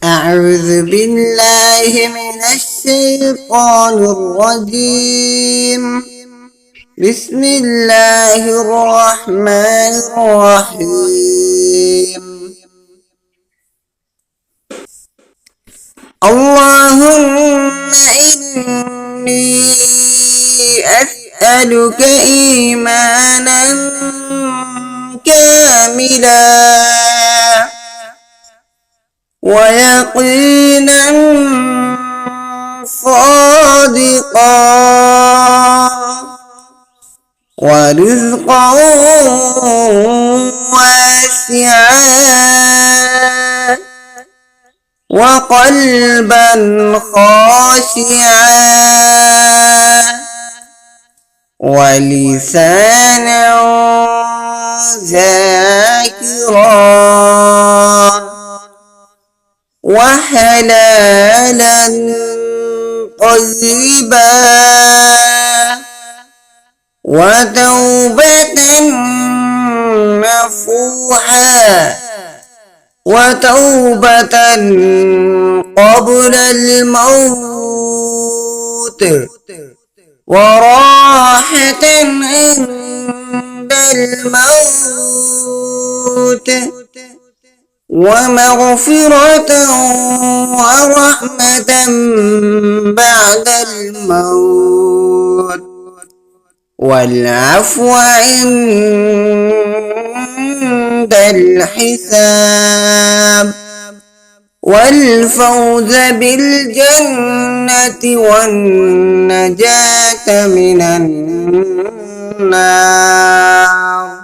أعوذ بالله من الشيطان الرجيم. بسم الله الرحمن الرحيم. اللهم إني أسألك إيمانا كاملا ويقينا صادقا ورزقا واسعا وقلبا خاشعا ولسانا ذاكرا وحلالا طيبا وتوبة نصوحا وتوبة قبل الموت وراحة عند الموت ومغفرة ورحمة بعد الموت والعفو عند الحساب والفوز بالجنة والنجاة من النار.